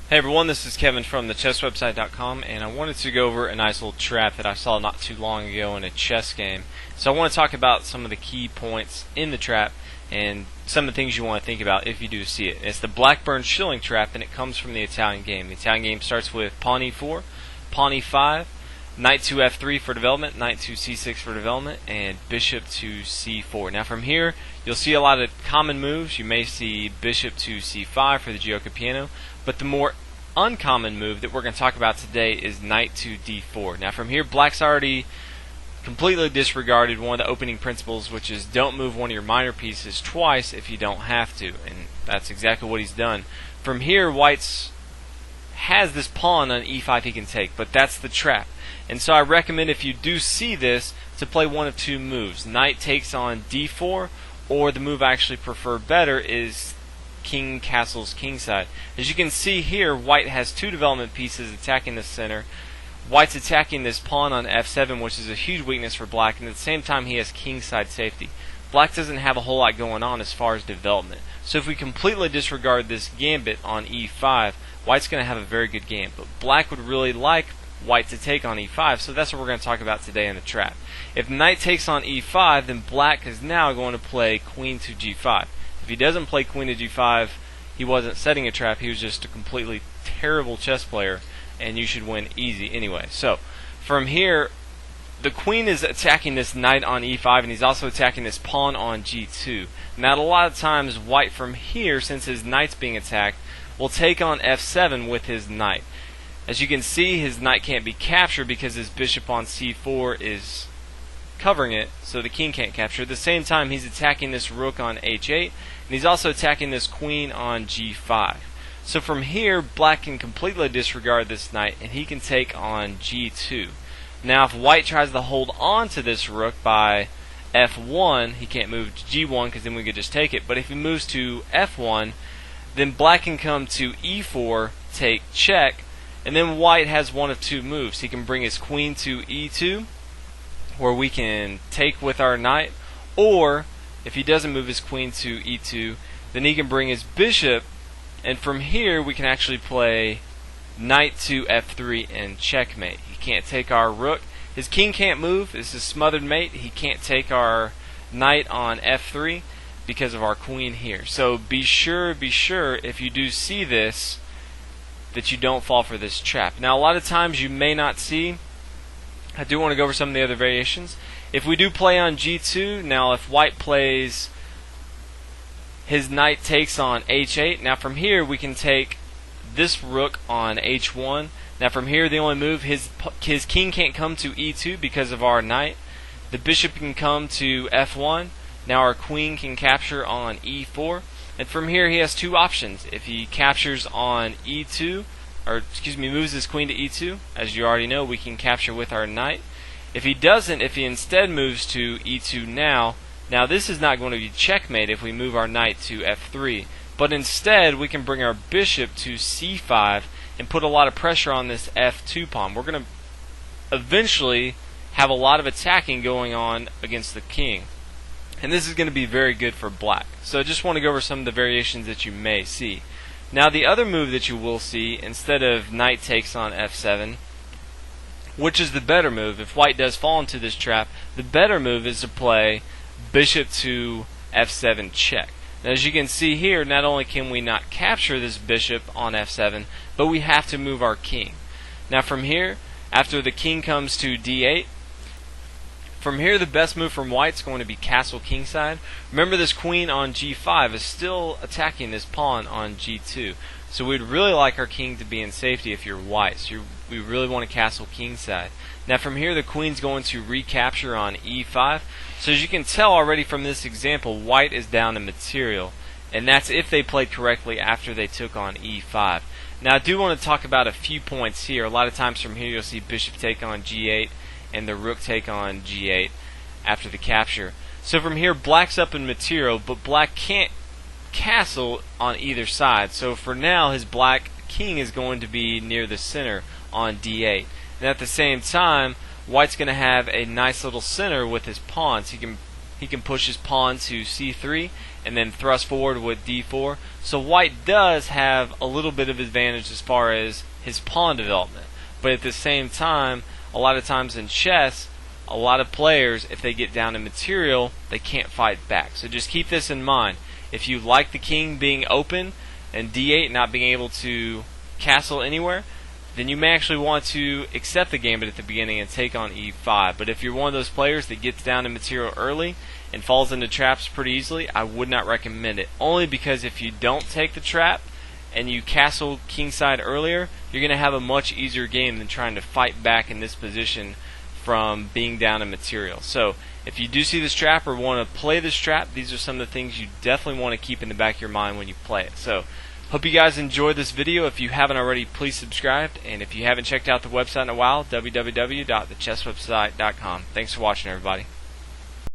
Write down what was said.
Hey everyone, this is Kevin from thechesswebsite.com, and I wanted to go over a nice little trap that I saw not too long ago in a chess game. So I want to talk about some of the key points in the trap and some of the things you want to think about if you do see it. It's the Blackburne Schilling trap, and it comes from the Italian game. The Italian game starts with pawn e4, pawn e5, knight to f3 for development, knight to c6 for development, and bishop to c4. Now from here, you'll see a lot of common moves. You may see bishop to c5 for the Gioca piano, but the more uncommon move that we're going to talk about today is knight to d4. Now from here, black's already completely disregarded one of the opening principles, which is don't move one of your minor pieces twice if you don't have to, and that's exactly what he's done. From here, white's has this pawn on e5 he can take, but that's the trap. And so I recommend, if you do see this, to play one of two moves. Knight takes on d4, or the move I actually prefer better is king castles kingside. As you can see here, white has two development pieces attacking the center. White's attacking this pawn on f7, which is a huge weakness for black, and at the same time he has kingside safety. Black doesn't have a whole lot going on as far as development. So if we completely disregard this gambit on e5, white's going to have a very good game. But black would really like white to take on e5, so that's what we're going to talk about today in the trap. If knight takes on e5, then black is now going to play queen to g5. If he doesn't play queen to g5, he wasn't setting a trap, he was just a completely terrible chess player, and you should win easy anyway. So from here, the queen is attacking this knight on e5, and he's also attacking this pawn on g2. Now a lot of times white from here, since his knight's being attacked, will take on f7 with his knight. As you can see, his knight can't be captured because his bishop on c4 is covering it, so the king can't capture. At the same time, he's attacking this rook on h8, and he's also attacking this queen on g5. So from here, black can completely disregard this knight, and he can take on g2. Now if white tries to hold on to this rook by f1, he can't move to g1 because then we could just take it. But if he moves to f1, then black can come to e4, take check, and then white has one of two moves. He can bring his queen to e2, where we can take with our knight, or if he doesn't move his queen to e2, then he can bring his bishop, and from here we can actually play knight to f3 and checkmate. He can't take our rook. His king can't move. This is smothered mate. He can't take our knight on f3 because of our queen here. So be sure if you do see this, that you don't fall for this trap. Now a lot of times you may not see. I do want to go over some of the other variations. If we do play on g2, now if white plays his knight takes on h8, now from here we can take this rook on h1. Now from here, the only move, his king can't come to e2 because of our knight. The bishop can come to f1. Now our queen can capture on e4. And from here he has two options. If he captures on e2, or excuse me, moves his queen to e2, as you already know, we can capture with our knight. If he doesn't, if he instead moves to e2 now this is not going to be checkmate if we move our knight to f3, but instead we can bring our bishop to c5 and put a lot of pressure on this f2 pawn. We're going to eventually have a lot of attacking going on against the king, and this is going to be very good for black. So I just want to go over some of the variations that you may see. Now the other move that you will see, instead of knight takes on f7, which is the better move, if white does fall into this trap, the better move is to play bishop to f7 check. Now as you can see here, not only can we not capture this bishop on f7, but we have to move our king. Now from here, after the king comes to d8, from here the best move from white is going to be castle kingside. Remember, this queen on g5 is still attacking this pawn on g2. So we'd really like our king to be in safety if you're white. So we really want to castle kingside. Now from here the queen's going to recapture on e5. So as you can tell already from this example, white is down in material. And that's if they played correctly after they took on e5. Now I do want to talk about a few points here. A lot of times from here you'll see bishop take on g8 and the rook take on g8 after the capture. So from here black's up in material, but black can't castle on either side. So for now his black king is going to be near the center on d8. And at the same time, white's going to have a nice little center with his pawns. He can he can push his pawn to c3 and then thrust forward with d4. So white does have a little bit of advantage as far as his pawn development. But at the same time, a lot of times in chess, a lot of players, if they get down to material, they can't fight back. So just keep this in mind. If you like the king being open and d8 not being able to castle anywhere, then you may actually want to accept the gambit at the beginning and take on e5. But if you're one of those players that gets down to material early and falls into traps pretty easily, I would not recommend it. Only because if you don't take the trap and you castle kingside earlier, you're going to have a much easier game than trying to fight back in this position from being down to material. So if you do see this trap or want to play this trap, these are some of the things you definitely want to keep in the back of your mind when you play it. So hope you guys enjoyed this video. If you haven't already, please subscribe. And if you haven't checked out the website in a while, www.thechesswebsite.com. Thanks for watching, everybody.